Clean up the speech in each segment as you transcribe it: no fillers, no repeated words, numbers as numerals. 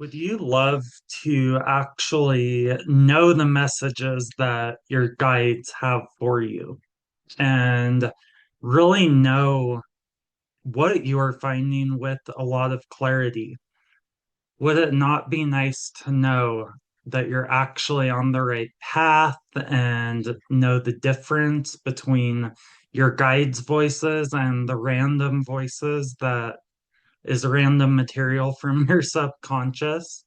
Would you love to actually know the messages that your guides have for you and really know what you are finding with a lot of clarity? Would it not be nice to know that you're actually on the right path and know the difference between your guides' voices and the random voices that is random material from your subconscious?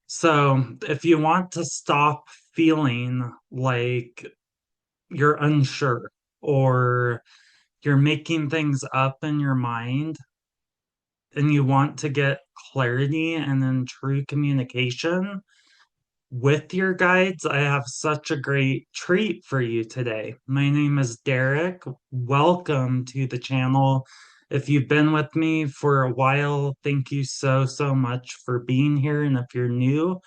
So, if you want to stop feeling like you're unsure or you're making things up in your mind and you want to get clarity and then true communication with your guides, I have such a great treat for you today. My name is Derrick. Welcome to the channel. If you've been with me for a while, thank you so much for being here. And if you're new,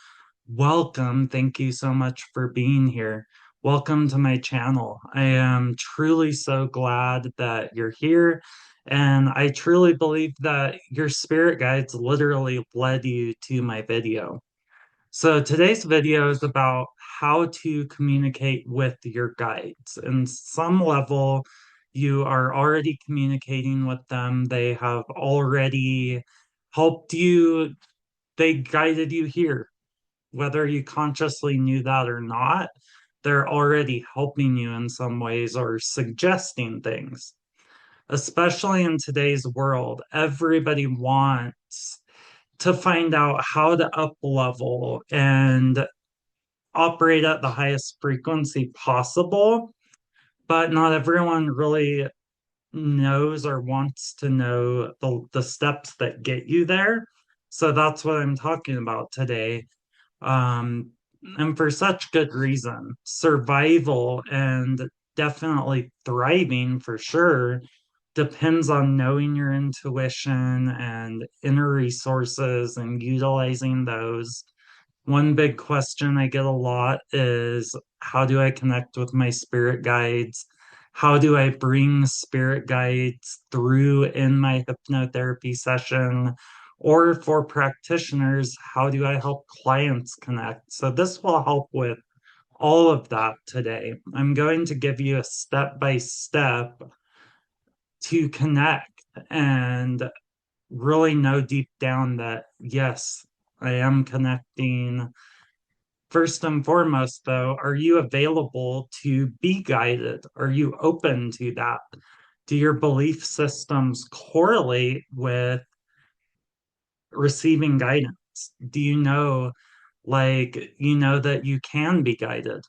welcome. Thank you so much for being here. Welcome to my channel. I am truly so glad that you're here. And I truly believe that your spirit guides literally led you to my video. So today's video is about how to communicate with your guides. In some level, you are already communicating with them. They have already helped you. They guided you here whether you consciously knew that or not, they're already helping you in some ways or suggesting things. Especially in today's world, everybody wants to find out how to up level and operate at the highest frequency possible, but not everyone really knows or wants to know the steps that get you there. So that's what I'm talking about today. Um, and for such good reason. Survival and definitely thriving for sure depends on knowing your intuition and inner resources and utilizing those. One big question I get a lot is how do I connect with my spirit guides? How do I bring spirit guides through in my hypnotherapy session? Or for practitioners, how do I help clients connect? So, this will help with all of that today. I'm going to give you a step by step to connect and really know deep down that, yes, I am connecting. First and foremost, though, are you available to be guided? Are you open to that? Do your belief systems correlate with receiving guidance? Do you know, that you can be guided?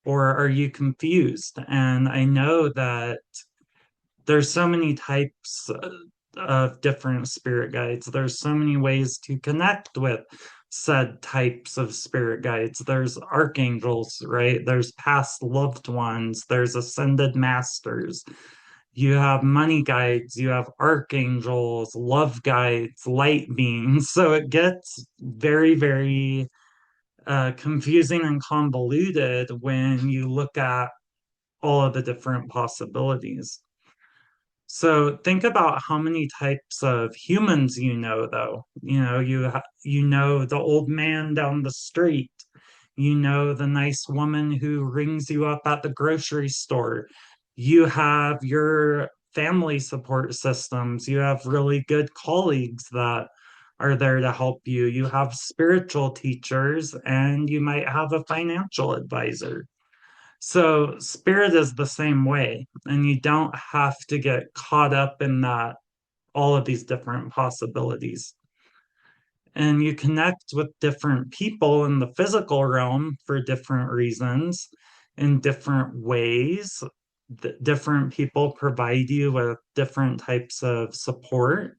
Or are you confused? And I know that there's so many types of different spirit guides. There's so many ways to connect with said types of spirit guides. There's archangels, right? There's past loved ones. There's ascended masters. You have money guides. You have archangels, love guides, light beings. So it gets very confusing and convoluted when you look at all of the different possibilities. So think about how many types of humans you know, though. You know the old man down the street. You know the nice woman who rings you up at the grocery store. You have your family support systems. You have really good colleagues that are there to help you. You have spiritual teachers, and you might have a financial advisor. So spirit is the same way, and you don't have to get caught up in that all of these different possibilities. And you connect with different people in the physical realm for different reasons, in different ways. Different people provide you with different types of support.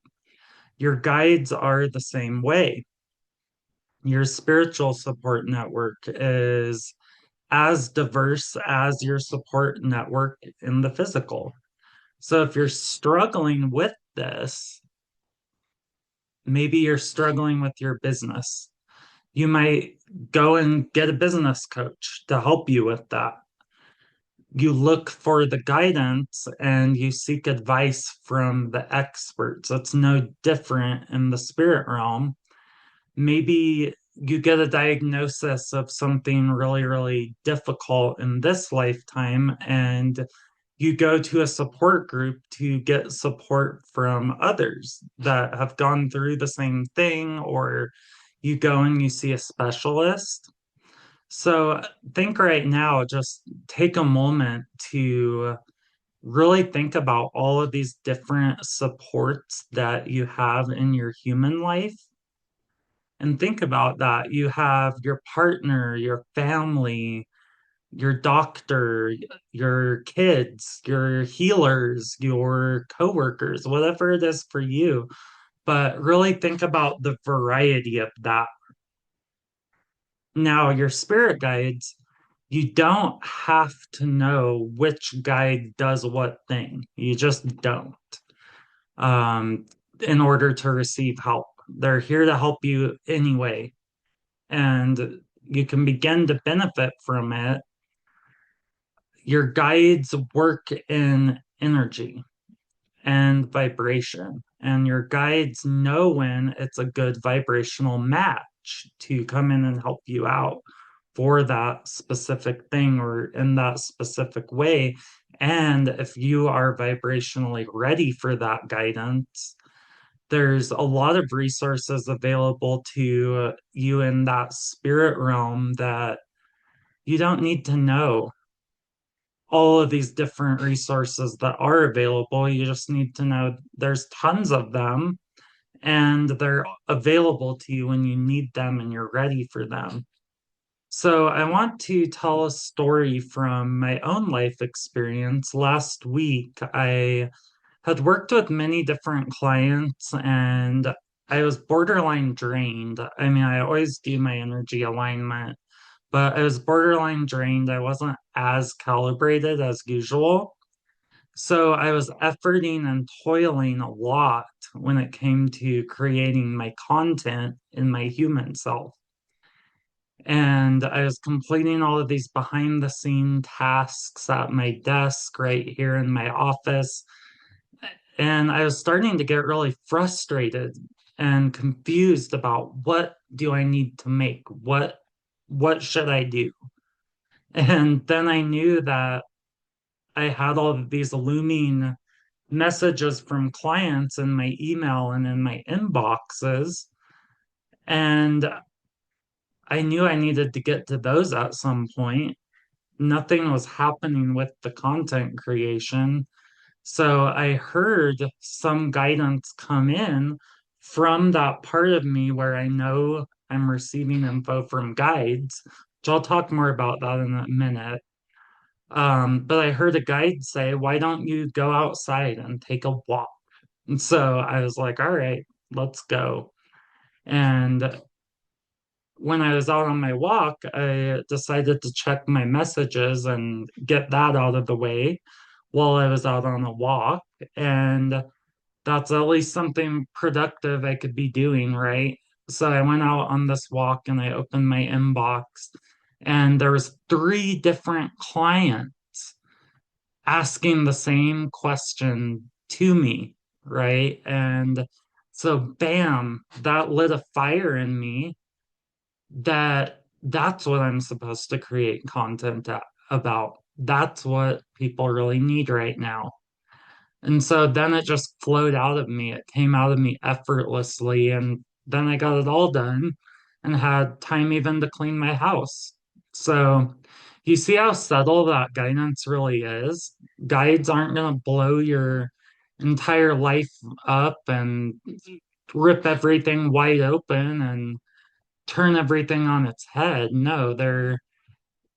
Your guides are the same way. Your spiritual support network is as diverse as your support network in the physical. So if you're struggling with this, maybe you're struggling with your business. You might go and get a business coach to help you with that. You look for the guidance and you seek advice from the experts. It's no different in the spirit realm. maybe you get a diagnosis of something really, really difficult in this lifetime, and you go to a support group to get support from others that have gone through the same thing, or you go and you see a specialist. So think right now, just take a moment to really think about all of these different supports that you have in your human life. And think about that. You have your partner, your family, your doctor, your kids, your healers, your coworkers, whatever it is for you. But really think about the variety of that. Now, your spirit guides, you don't have to know which guide does what thing. You just don't, um, in order to receive help. They're here to help you anyway, and you can begin to benefit from it. Your guides work in energy and vibration, and your guides know when it's a good vibrational match to come in and help you out for that specific thing or in that specific way. And if you are vibrationally ready for that guidance, there's a lot of resources available to you in that spirit realm that you don't need to know all of these different resources that are available. You just need to know there's tons of them and they're available to you when you need them and you're ready for them. So, I want to tell a story from my own life experience. Last week, I had worked with many different clients and I was borderline drained. I mean, I always do my energy alignment, but I was borderline drained. I wasn't as calibrated as usual. So I was efforting and toiling a lot when it came to creating my content in my human self. And I was completing all of these behind the scene tasks at my desk right here in my office. And I was starting to get really frustrated and confused about what do I need to make? What should I do? And then I knew that I had all of these looming messages from clients in my email and in my inboxes. And I knew I needed to get to those at some point. Nothing was happening with the content creation. So I heard some guidance come in from that part of me where I know I'm receiving info from guides, which I'll talk more about that in a minute. But I heard a guide say, why don't you go outside and take a walk? And so I was like, all right, let's go. And when I was out on my walk, I decided to check my messages and get that out of the way while I was out on a walk. And that's at least something productive I could be doing, right? So I went out on this walk and I opened my inbox and there was three different clients asking the same question to me, right? And so bam, that lit a fire in me that that's what I'm supposed to create content about. That's what people really need right now. And so then it just flowed out of me. It came out of me effortlessly. And then I got it all done and had time even to clean my house. So you see how subtle that guidance really is. Guides aren't going to blow your entire life up and rip everything wide open and turn everything on its head. No,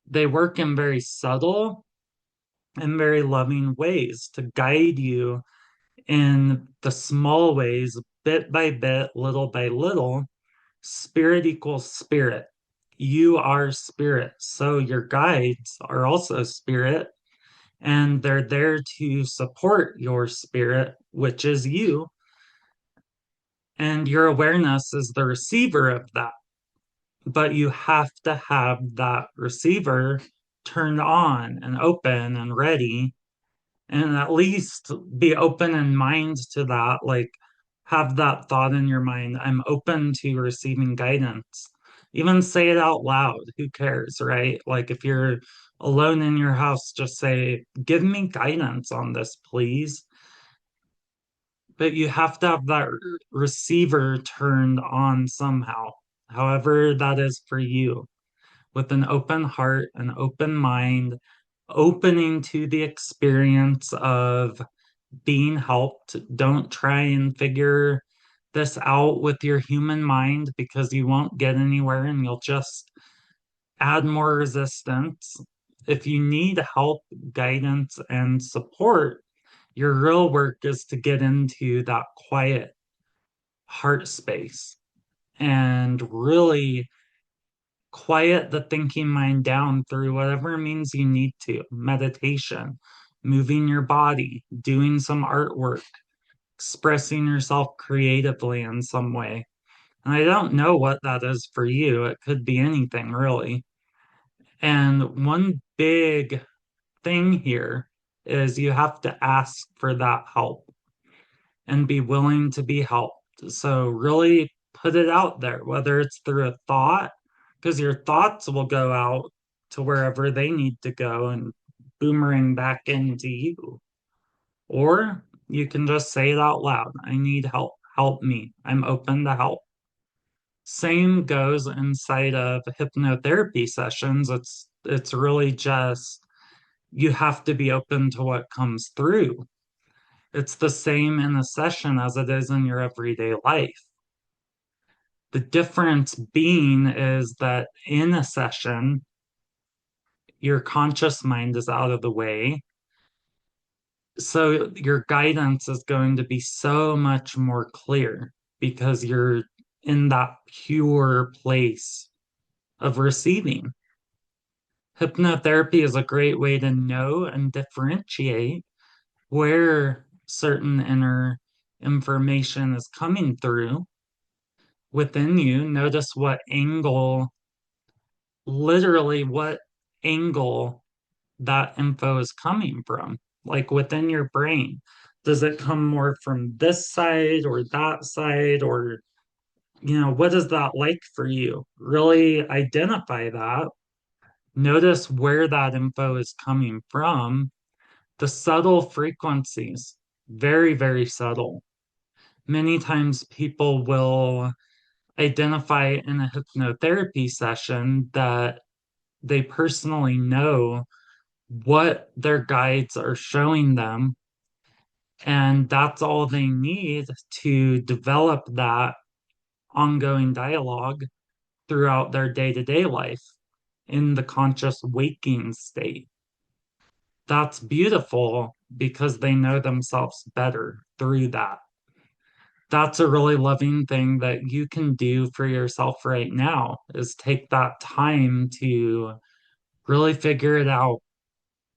they work in very subtle and very loving ways to guide you in the small ways, bit by bit, little by little. Spirit equals spirit. You are spirit. So your guides are also spirit, and they're there to support your spirit, which is you. And your awareness is the receiver of that. But you have to have that receiver turned on and open and ready, and at least be open in mind to that. Like, have that thought in your mind. I'm open to receiving guidance. Even say it out loud. Who cares, right? Like if you're alone in your house, just say, give me guidance on this, please. But you have to have that receiver turned on somehow, however that is for you, with an open heart, an open mind, opening to the experience of being helped. Don't try and figure this out with your human mind because you won't get anywhere and you'll just add more resistance. If you need help, guidance, and support, your real work is to get into that quiet heart space and really quiet the thinking mind down through whatever means you need to meditation, moving your body, doing some artwork, expressing yourself creatively in some way. And I don't know what that is for you. It could be anything, really. And one big thing here is you have to ask for that help and be willing to be helped. So, really put it out there, whether it's through a thought, because your thoughts will go out to wherever they need to go and boomerang back into you. Or you can just say it out loud. I need help. Help me. I'm open to help. Same goes inside of hypnotherapy sessions. It's really just you have to be open to what comes through. It's the same in a session as it is in your everyday life. The difference being is that in a session, your conscious mind is out of the way. So your guidance is going to be so much more clear because you're in that pure place of receiving. Hypnotherapy is a great way to know and differentiate where certain inner information is coming through within you. Notice what angle, literally, what angle that info is coming from, like within your brain. Does it come more from this side or that side? Or, what is that like for you? Really identify that. Notice where that info is coming from. The subtle frequencies, very, very subtle. Many times people will identify in a hypnotherapy session that they personally know what their guides are showing them. And that's all they need to develop that ongoing dialogue throughout their day to day life in the conscious waking state. That's beautiful because they know themselves better through that. That's a really loving thing that you can do for yourself right now is take that time to really figure it out.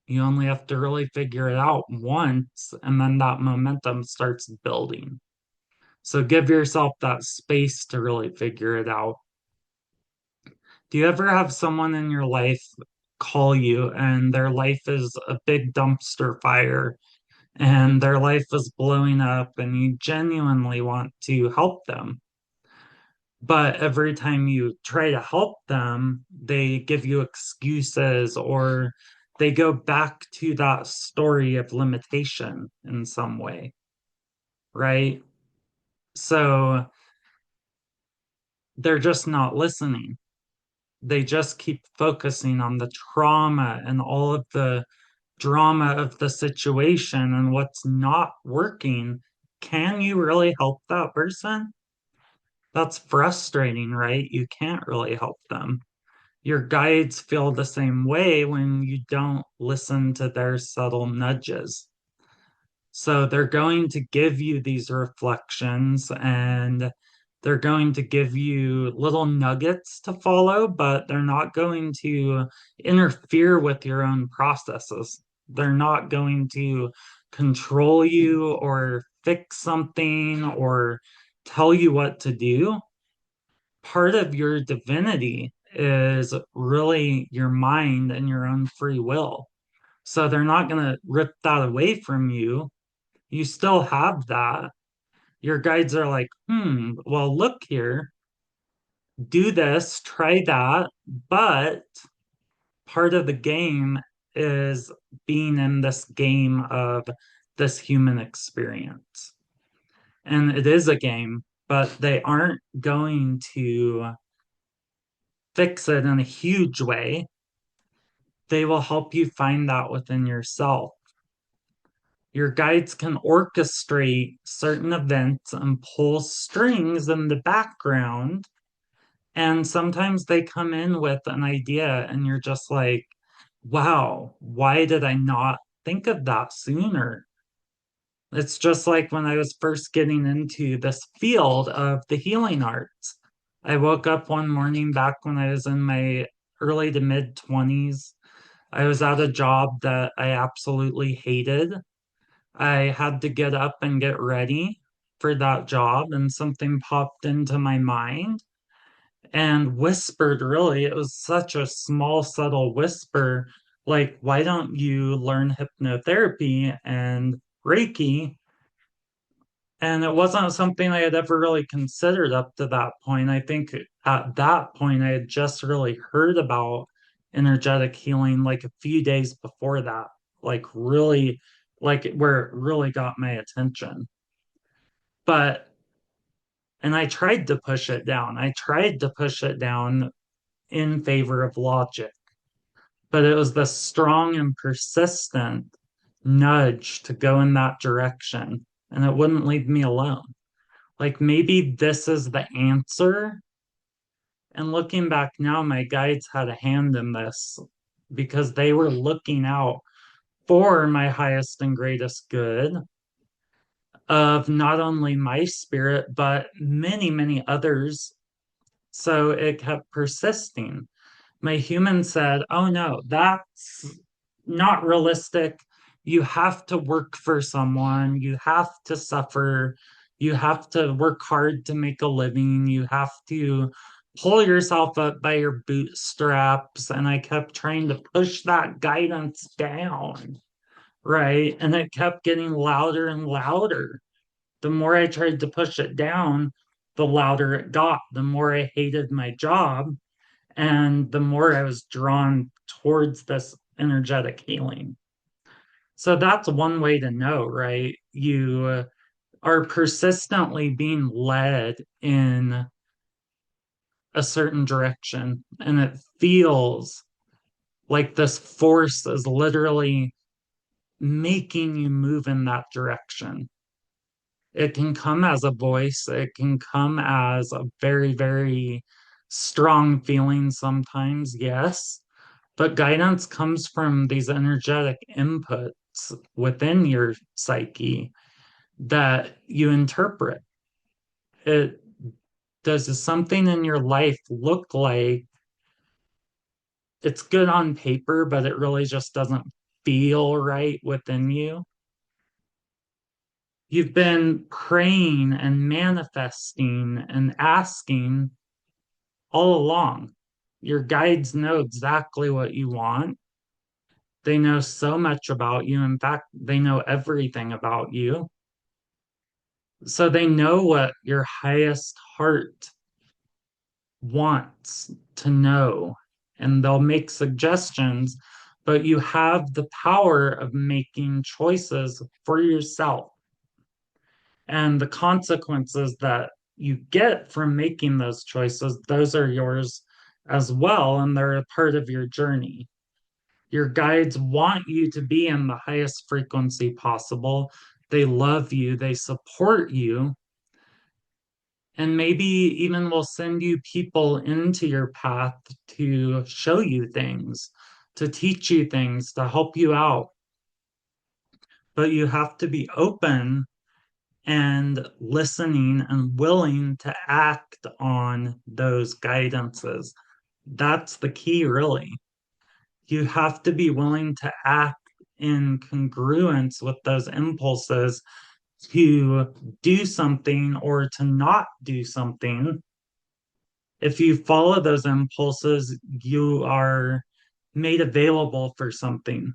You only have to really figure it out once, and then that momentum starts building. So give yourself that space to really figure it out. Do you ever have someone in your life call you and their life is a big dumpster fire and their life is blowing up and you genuinely want to help them? But every time you try to help them, they give you excuses or they go back to that story of limitation in some way, right? So they're just not listening. They just keep focusing on the trauma and all of the drama of the situation and what's not working. Can you really help that person? That's frustrating, right? You can't really help them. Your guides feel the same way when you don't listen to their subtle nudges. So they're going to give you these reflections and they're going to give you little nuggets to follow, but they're not going to interfere with your own processes. They're not going to control you or fix something or tell you what to do. Part of your divinity is really your mind and your own free will. So they're not going to rip that away from you. You still have that, Your guides are like, well, look here, do this, try that, but part of the game is being in this game of this human experience. And it is a game, but they aren't going to fix it in a huge way. They will help you find that within yourself. Your guides can orchestrate certain events and pull strings in the background. And sometimes they come in with an idea, and you're just like, wow, why did I not think of that sooner? It's just like when I was first getting into this field of the healing arts. I woke up one morning back when I was in my early to mid 20s. I was at a job that I absolutely hated. I had to get up and get ready for that job, and something popped into my mind and whispered, really, it was such a small, subtle whisper, like, why don't you learn hypnotherapy and Reiki? And it wasn't something I had ever really considered up to that point. I think at that point, I had just really heard about energetic healing like a few days before that, like really, like where it really got my attention. But, and I tried to push it down. I tried to push it down in favor of logic, but it was the strong and persistent nudge to go in that direction, and it wouldn't leave me alone. Like maybe this is the answer. And looking back now, my guides had a hand in this because they were looking out for my highest and greatest good of not only my spirit, but many, many others. So it kept persisting. My human said, oh no, that's not realistic. You have to work for someone, you have to suffer, you have to work hard to make a living, you have to pull yourself up by your bootstraps. And I kept trying to push that guidance down, right? And it kept getting louder and louder. The more I tried to push it down, the louder it got, the more I hated my job, and the more I was drawn towards this energetic healing. So that's one way to know, right? You are persistently being led in a certain direction, and it feels like this force is literally making you move in that direction. It can come as a voice, it can come as a very, very strong feeling sometimes, yes. But guidance comes from these energetic inputs within your psyche that you interpret. It does something in your life look like it's good on paper, but it really just doesn't feel right within you. You've been praying and manifesting and asking all along. Your guides know exactly what you want. They know so much about you. In fact, they know everything about you. So they know what your highest heart wants to know, and they'll make suggestions, but you have the power of making choices for yourself. And the consequences that you get from making those choices, those are yours as well, and they're a part of your journey. Your guides want you to be in the highest frequency possible. They love you, they support you, and maybe even will send you people into your path to show you things, to teach you things, to help you out. But you have to be open and listening and willing to act on those guidances. That's the key, really. You have to be willing to act in congruence with those impulses to do something or to not do something. If you follow those impulses, you are made available for something.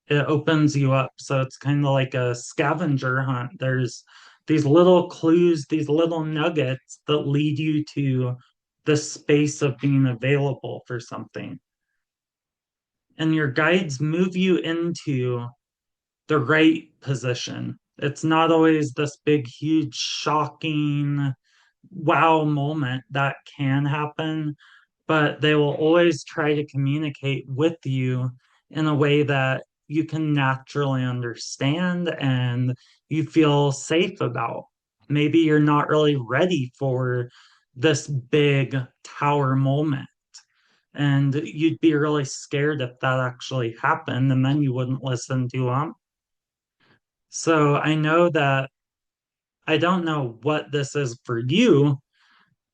It opens you up. So it's kind of like a scavenger hunt. There's these little clues, these little nuggets that lead you to the space of being available for something. And your guides move you into the right position. It's not always this big, huge, shocking wow moment that can happen, but they will always try to communicate with you in a way that you can naturally understand and you feel safe about. Maybe you're not really ready for this big tower moment. And you'd be really scared if that actually happened, and then you wouldn't listen to them. So I know that I don't know what this is for you,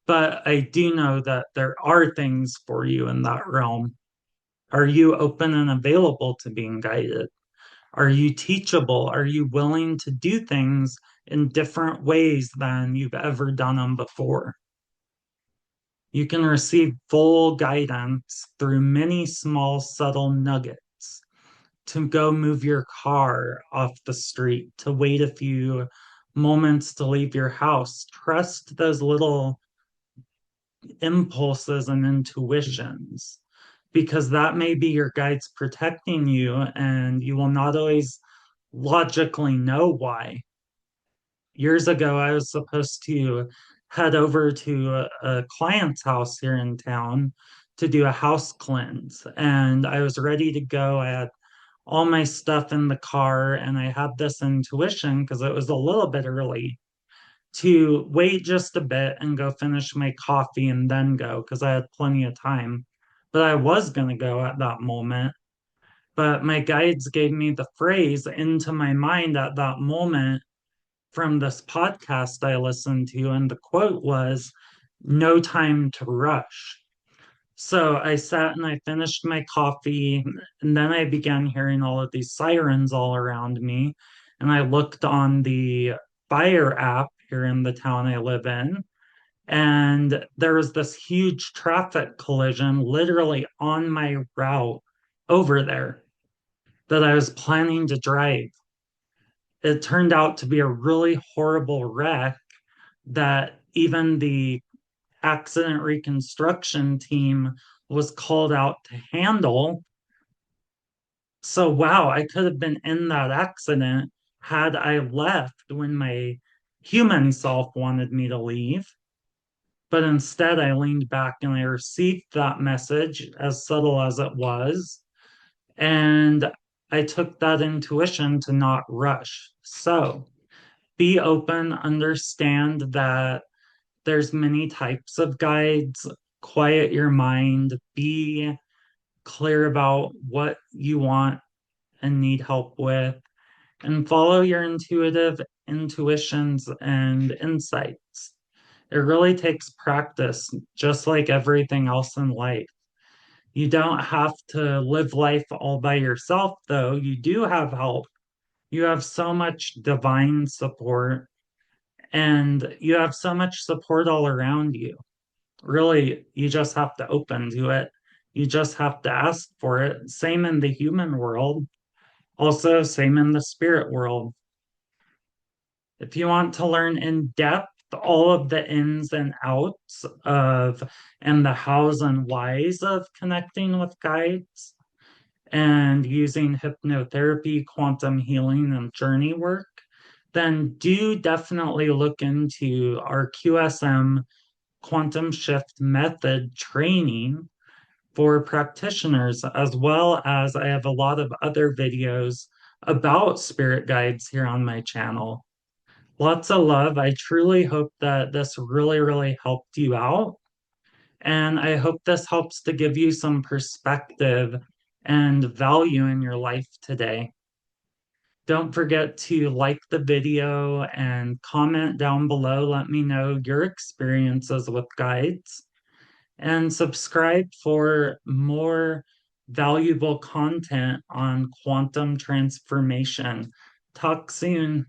but I do know that there are things for you in that realm. Are you open and available to being guided? Are you teachable? Are you willing to do things in different ways than you've ever done them before? You can receive full guidance through many small, subtle nuggets to go move your car off the street, to wait a few moments to leave your house. Trust those little impulses and intuitions because that may be your guides protecting you, and you will not always logically know why. Years ago, I was supposed to head over to a client's house here in town to do a house cleanse, and I was ready to go. I had all my stuff in the car, and I had this intuition because it was a little bit early to wait just a bit and go finish my coffee and then go because I had plenty of time. But I was going to go at that moment. But my guides gave me the phrase into my mind at that moment from this podcast I listened to. And the quote was, "No time to rush." So I sat and I finished my coffee, and then I began hearing all of these sirens all around me. And I looked on the fire app here in the town I live in, and there was this huge traffic collision literally on my route over there that I was planning to drive. It turned out to be a really horrible wreck that even the accident reconstruction team was called out to handle. So, wow, I could have been in that accident had I left when my human self wanted me to leave. But instead, I leaned back and I received that message, as subtle as it was. And I took that intuition to not rush. So be open, understand that there's many types of guides. Quiet your mind, be clear about what you want and need help with, and follow your intuitive intuitions and insights. It really takes practice, just like everything else in life. You don't have to live life all by yourself, though. You do have help. You have so much divine support, and you have so much support all around you. Really, you just have to open to it. You just have to ask for it. Same in the human world, also, same in the spirit world. If you want to learn in depth all of the ins and outs of and the hows and whys of connecting with guides and using hypnotherapy, quantum healing, and journey work, then do definitely look into our QSM quantum shift method training for practitioners, as well as I have a lot of other videos about spirit guides here on my channel. Lots of love. I truly hope that this really, really helped you out. And I hope this helps to give you some perspective and value in your life today. Don't forget to like the video and comment down below. Let me know your experiences with guides and subscribe for more valuable content on quantum transformation. Talk soon.